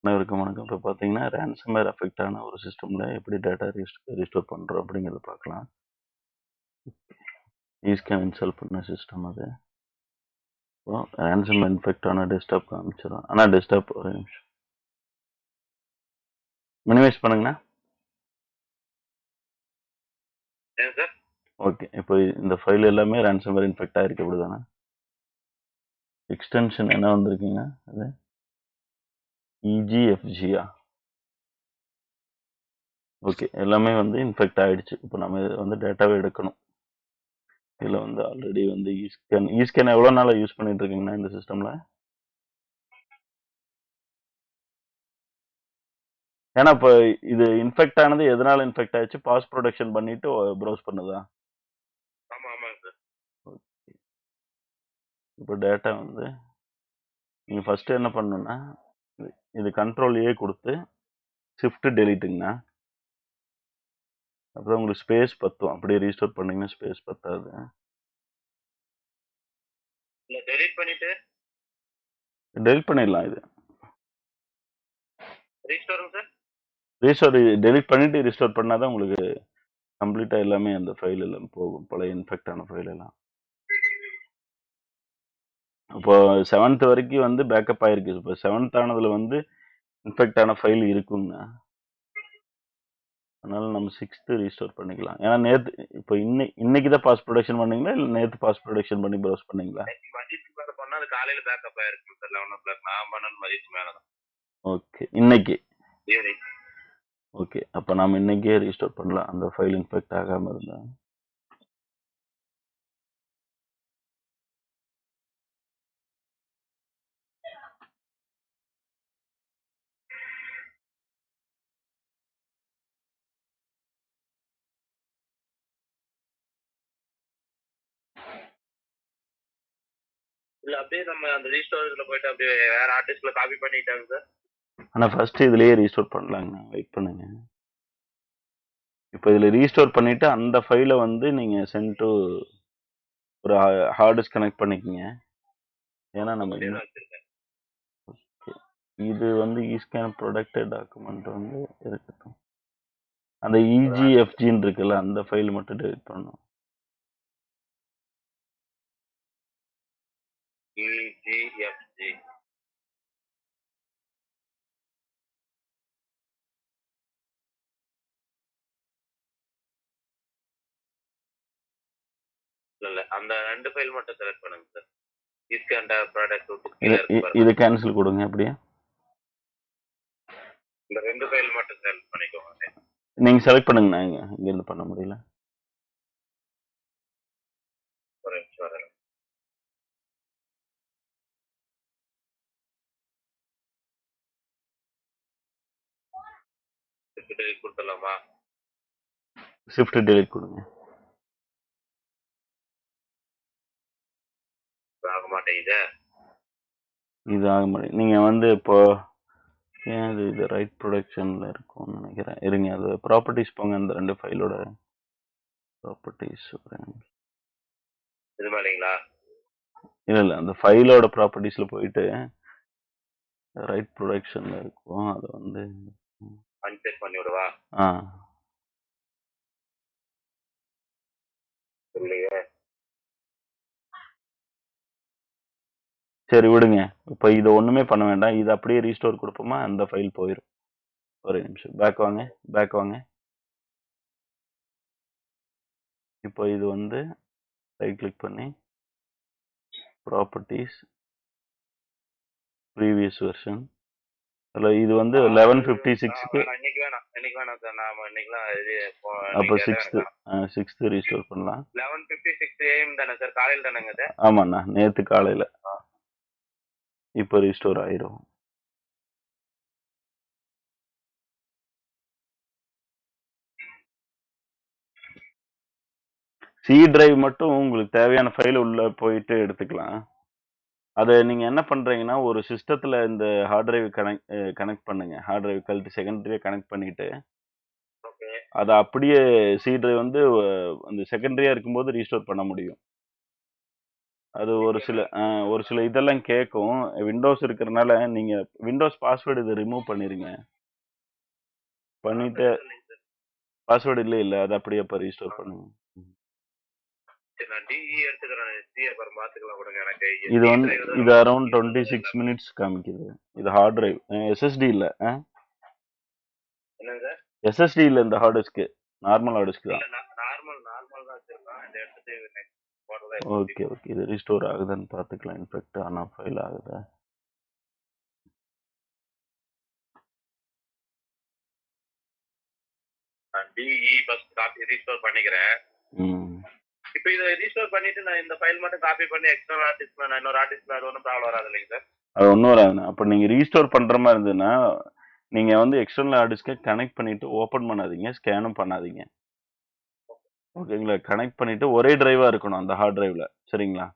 அனைவருக்கும் வணக்கம். இப்போ பார்த்தீங்கன்னா, ransomware அஃபெக்ட் ஆன ஒரு சிஸ்டம்ல எப்படி டேட்டா ரீஸ்டோர் பண்றோம் அப்படிங்கிறத பார்க்கலாம். eScan இன்ஸ்டால் பண்ண சிஸ்டம் அது. இப்போ ransomware இன்ஃபெக்ட் ஆன டெஸ்க்டாப் காமிச்சிடும். ஆனால் டெஸ்க்டாப் ஒரு நிமிஷம் மினிமைஸ் பண்ணுங்கண்ணா. ஓகே. இப்போ இந்த ஃபைல் எல்லாமே ransomware இன்ஃபெக்ட் ஆகிருக்கு அப்படி தானே? எக்ஸ்டென்ஷன் என்ன வந்திருக்குங்க? அது EGFGயா? ஓகே. எல்லாமே வந்து இன்ஃபெக்ட் ஆகிடுச்சு. இப்போ நம்ம வந்து டேட்டாவை எடுக்கணும். இதில் வந்து ஆல்ரெடி வந்து eScan எவ்வளோ நாளாக யூஸ் பண்ணிட்டு இருக்கீங்கண்ணா இந்த சிஸ்டமில்? ஏன்னா இப்போ இது இன்ஃபெக்ட் ஆனது எதனால இன்ஃபெக்ட் ஆயிடுச்சு? பாஸ் ப்ரொடக்ஷன் பண்ணிட்டு ப்ரௌஸ் பண்ணுதா? இப்போ டேட்டா வந்து நீங்க ஃபர்ஸ்ட் என்ன பண்ணணும்னா, இது கண்ட்ரோல் ஏ கொடுத்து ஷிஃப்ட் டெலிட்டுங்கண்ணா. அப்புறம் உங்களுக்கு ஸ்பேஸ் பத்தும். அப்படியே ரீஸ்டோர் பண்ணீங்கன்னா ஸ்பேஸ் பத்தாது. டெலிட் பண்ணிடலாம். இது ரீஸ்டோர் டெலிட் பண்ணிட்டு ரீஸ்டோர் பண்ணாதான் உங்களுக்கு கம்ப்ளீட்டா எல்லாமே அந்த ஃபைல் எல்லாம் போகும். பழைய இன்ஃபெக்ட் ஆன ஃபைல் எல்லாம். இப்போ 7th வரைக்கும் வந்து பேக்கப் ஆயிருக்கு. இப்போ 7th ஆனதுல வந்து இன்ஃபெக்ட் ஆன ஃபைல் இருக்குங்கண்ணா. அதனால நம்ம 6th ரீஸ்டோர் பண்ணிக்கலாம். ஏன்னா நேத்து இப்போ இன்னைக்கு தான் பாஸ் ப்ரொடக்ஷன் பண்ணீங்களா இல்ல நேத்து பாஸ் ப்ரொடக்ஷன் பண்ணி ப்ரௌஸ் பண்ணீங்களா? காலையில பேக்கப் ஆயிருக்கும் சார் 11 o'clock. நான் பண்ணது மதியத்துக்கு மேலதான். ஓகே. இன்னைக்கு ஈவினிங். ஓகே. அப்போ நாம இன்னைக்கே ரீஸ்டோர் பண்ணலாம் அந்த ஃபைல் இன்ஃபெக்ட் ஆகாம இருந்தா. இல்ல அப்படியே நம்ம அந்த ரீஸ்டோரேஜ்ல போயிட்டு அப்படியே வேற ஆர்டிஸ்ட்ல காப்பி பண்ணிட்டாங்க சார். ஆனா ஃபர்ஸ்ட் இதுலயே ரீஸ்டோர் பண்ணலாங்கண்ணா. வெயிட் பண்ணுங்க. இப்போ இதுல ரீஸ்டோர் பண்ணிட்டு அந்த ஃபைலை வந்து நீங்க சென்ட் டு ஒரு ஹார்ட் டிஸ்க் கனெக்ட் பண்ணிக்கங்க. ஏன்னா நம்ம இது வந்து eScan ப்ரொடக்ட் டாக்குமெண்ட் வந்து இருக்கட்டும். அந்த EGFGன்னு இருக்குல்ல அந்த ஃபைல் மட்டும் டெலிட் பண்ணணும். EGFG. இல்ல அந்த ரெண்டு ஃபைல் மட்டும் செலக்ட் பண்ணுங்க சார். eScan ப்ராடக்ட் இது கேன்சல் கொடுங்க. அப்படியே இந்த ரெண்டு ஃபைல் மட்டும் செலக்ட் பண்ணிக்கோங்க. நீங்க செலக்ட் பண்ணுங்கண்ணா. இங்க இருந்து பண்ண முடியல. ஒரு நிமிஷம் வரேன். டெலிட் கொடுத்துடலாமா? ஷிஃப்ட் டெலிட் கொடுங்க. ஆக மாட்டேங்குது. இது ஆக மாட்டேங்குது. நீங்க வந்து இப்போ ஏன் இது ரைட் ப்ரொடக்ஷன்ல இருக்கும்னு நினைக்கிறேன். இருங்க, அது ப்ராப்பர்ட்டிஸ் போங்க. அந்த ரெண்டு ஃபைலோட ப்ராப்பர்ட்டிஸ் இது மாதிரிங்களா? இல்ல அந்த ஃபைலோட ப்ராப்பர்ட்டிஸ்ல போயிட்டு ரைட் ப்ரொடக்ஷன்ல இருக்கும். அதை வந்து அன்செட் பண்ணி விடுவா. இல்லையே. சரி விடுங்க. இப்போ இதை ஒண்ணுமே பண்ண வேண்டாம். இது அப்படியே ரீஸ்டோர் கொடுப்போமா? அந்த ஃபைல் போயிடும். ஒரு நிமிஷம் பேக் வாங்க. இப்போ இது வந்து ரைட் கிளிக் பண்ணி ப்ராப்பர்ட்டிஸ் ப்ரீவியஸ் வெர்ஷன். இது வந்து 1156க்கு. இன்னைக்கு வேணாம் சார். நாம இன்னைக்குலாம் அப்போ 6th ரீஸ்டோர் பண்ணலாம். 11:56 AM தானே சார்? காலையில் தானேங்க அது? ஆமாண்ணா, நேத்து காலையில. இப்போ ரீஸ்டோர் ஆயிரும். சி டிரைவ் மட்டும் உங்களுக்கு தேவையான ஃபைல் உள்ள போயிட்டு எடுத்துக்கலாம். அதை நீங்க என்ன பண்றீங்கன்னா, ஒரு சிஸ்டத்துல இந்த ஹார்ட் டிரைவ் கனெக்ட் பண்ணுங்க. ஹார்ட் டிரைவ் கழட்டி செகண்டரியா கனெக்ட் பண்ணிட்டு அதை அப்படியே சி டிரைவ் வந்து அந்த செகண்டரியா இருக்கும்போது ரீஸ்டோர் பண்ண முடியும். அது ஒரு சில இதெல்லாம் கேட்கும். விண்டோஸ் இருக்கிறனால நீங்க விண்டோஸ் பாஸ்வேர்டு இதை ரிமூவ் பண்ணிருங்க. பண்ணிட்டு பாஸ்வேர்டு இல்ல அது அப்படியே இப்போ ரீஸ்டோர் பண்ணுங்க. இது அரௌண்ட் 26 மினிட்ஸ் காமிக்குது. இது ஹார்ட் டிரைவ், எஸ்எஸ்டி இல்ல. எஸ்எஸ்டி இல்ல, இந்த hard disk normal hard disk தான். ஓகே ஓகே, இது ரீஸ்டோர் ஆகுதான்னு பார்த்துக்கலாம். இன்ஃபெக்ட் ஆனா ஃபைல் ஆகுதா? இப்போ இதை ரீஸ்டோர் பண்ணிட்டு நான் இந்த ஃபைல் மட்டும் காப்பி பண்ணி எக்ஸ்டர்னல் ஹார்ட் டிஸ்க்ல நான் இன்னொரு ஹார்ட் டிஸ்க்ல அது ஒன்றும் ப்ராப்ளம் வராது இல்லைங்க சார்? அது ஒன்றும் வராதுண்ணா. அப்போ நீங்கள் ரீஸ்டோர் பண்ணுற மாதிரி இருந்ததுன்னா நீங்கள் வந்து எக்ஸ்டர்னல் ஹார்ட் டிஸ்க்கை கனெக்ட் பண்ணிவிட்டு ஓப்பன் பண்ணாதீங்க, ஸ்கேனும் பண்ணாதீங்க. ஓகேங்களா? கனெக்ட் பண்ணிவிட்டு ஒரே டிரைவாக இருக்கணும் அந்த ஹார்ட் டிரைவில். சரிங்களா?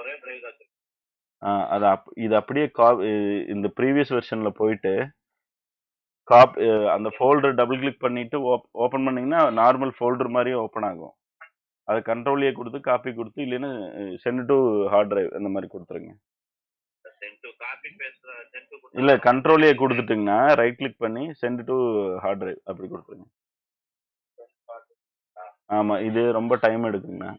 ஒரே டிரைவ் தான். இது அப்படியே இந்த ப்ரீவியஸ் வெர்ஷனில் போயிட்டு அந்த ஃபோல்டர் டபுள் கிளிக் பண்ணிவிட்டு ஓப்பன் பண்ணிங்கன்னா நார்மல் ஃபோல்டர் மாதிரியே ஓப்பன் ஆகும். அதை கண்ட்ரோலையே கொடுத்து காப்பி கொடுத்து, இல்லைன்னா சென்ட் டு ஹார்ட் டிரைவ் அந்த மாதிரி கொடுத்துருங்க. இல்லை, கண்ட்ரோலையே கொடுத்துட்டிங்கன்னா ரைட் கிளிக் பண்ணி சென்ட் டு ஹார்ட் டிரைவ் அப்படி கொடுத்துருங்க. ஆமாம், இது ரொம்ப டைம் எடுக்குங்கண்ணா.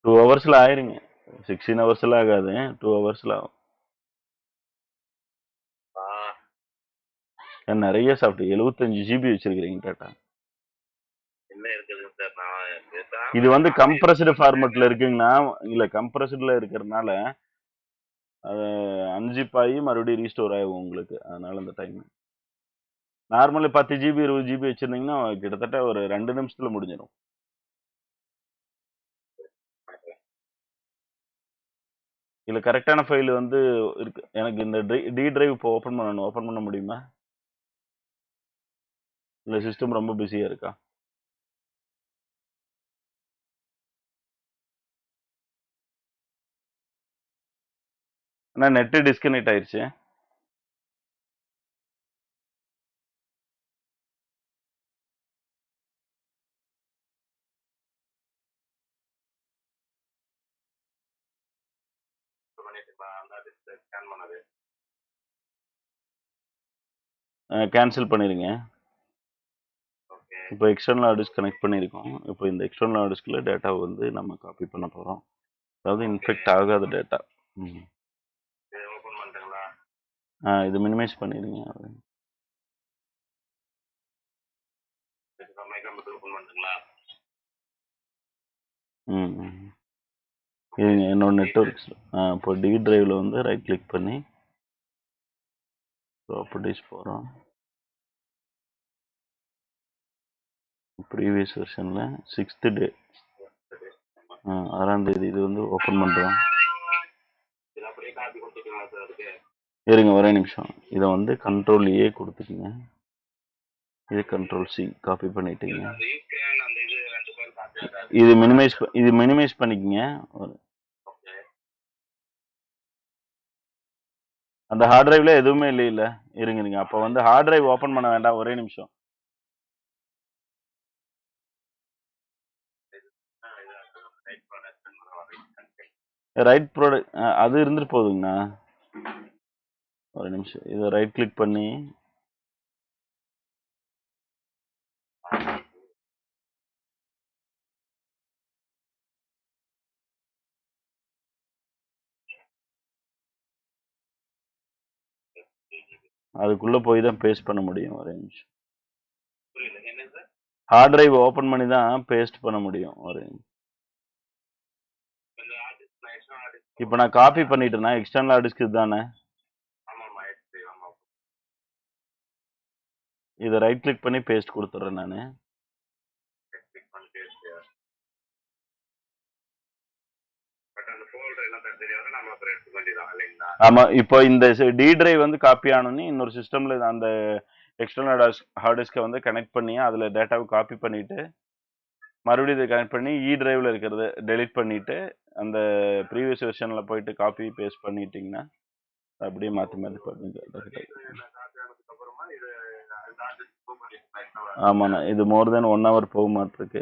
2 ஹவர்ஸில் ஆயிருங்க. 16 ஹவர்ஸ்லாம் ஆகாது, 2 ஹவர்ஸில் ஆகும். நிறைய சாப்பிட்டு 75 ஜிபி வச்சிருக்கிறீங்க டேட்டா. இது வந்து கம்ப்ரஸ்டு ஃபார்மேட்ல இருக்குங்கண்ணா. இல்லை, கம்ப்ரஸ்டில் இருக்கிறதுனால அது அன்ஜிப் ஆகி மறுபடியும் ரீஸ்டோர் ஆகும் உங்களுக்கு. அதனால அந்த டைம் நார்மலி 10 ஜிபி 20 ஜிபி வச்சிருந்தீங்கன்னா கிட்டத்தட்ட ஒரு 2 நிமிஷத்துல முடிஞ்சிடும். இல்ல, கரெக்டான ஃபைல் வந்து இருக்கு. எனக்கு இந்த டி டிரைவ் இப்போ ஓப்பன் பண்ண முடியுமா? இல்ல சிஸ்டம் ரொம்ப பிஸியா இருக்கா? ஆனால் நெட்டு டிஸ்கனெக்ட் ஆயிடுச்சு. கேன்சல் பண்ணிடுங்க. இப்போ எக்ஸ்டர்னல் ஹார்ட் டிஸ்க் கனெக்ட் பண்ணியிருக்கோம். இப்போ இந்த எக்ஸ்டர்னல் ஹார்ட் டிஸ்கில் டேட்டா வந்து நம்ம காப்பி பண்ண போகிறோம். அதாவது இன்ஃபெக்ட் ஆகாத டேட்டா. இது மினிமைஸ் பண்ணிடுங்க. என்னோட நெட்ஒர்க்ஸ் இப்போ டி டிரைவில் வந்து ரைட் கிளிக் பண்ணி ப்ராப்பர்ட்டிஸ் போகிறோம். ப்ரீவியஸ் வெர்ஷனில் 6th டே 6ஆம் தேதி இது வந்து ஓப்பன் பண்ணுறோம். இருங்க ஒரே நிமிஷம். இதை வந்து கண்ட்ரோல் ஏ கொடுத்துக்குங்க. இது கண்ட்ரோல் சி காப்பி பண்ணிட்டீங்க. இது மினிமைஸ் பண்ணிக்கங்க. அந்த ஹார்ட் டிரைவ்ல எதுவுமே இல்ல. இருங்க அப்போ வந்து ஹார்ட் டிரைவ் ஓப்பன் பண்ண வேண்டாம். ஒரே நிமிஷம். ரைட் ப்ராடக்ட் அது இருந்துட்டு போகுதுங்கண்ணா. ஒரு நிமிஷம், இதை ரைட் கிளிக் பண்ணி அதுக்குள்ள போய் தான் பேஸ்ட் பண்ண முடியும். ஒரே நிமிஷம். ஹார்ட் டிரைவ் ஓப்பன் பண்ணி தான் பேஸ்ட் பண்ண முடியும். ஒரு இப்போ நான் காப்பி பண்ணிட்டேன்னா எக்ஸ்டர்னல் ஹார்ட் டிஸ்க் இதுதானே. இதை ரைட் கிளிக் பண்ணி பேஸ்ட் கொடுத்துட்றேன் நான். ஆமா, இப்போ இந்த டி டிரைவ் வந்து காப்பி ஆனோன்னு இன்னொரு சிஸ்டம்ல அந்த எக்ஸ்டர்னல் ஹார்ட் டிஸ்கை வந்து கனெக்ட் பண்ணி அதுல டேட்டாவை காப்பி பண்ணிட்டு மறுபடியும் இதை கனெக்ட் பண்ணி இ டிரைவ்ல இருக்கிறத டெலிட் பண்ணிட்டு அந்த ப்ரீவியஸ் வெர்ஷன்ல போயிட்டு காப்பி பேஸ்ட் பண்ணிட்டீங்கன்னா அப்படியே மாற்றி மாற்றி பண்ணுங்க. ஆமாண்ணா இது மோர் தென் 1 ஹவர் போக மாட்டிருக்கு.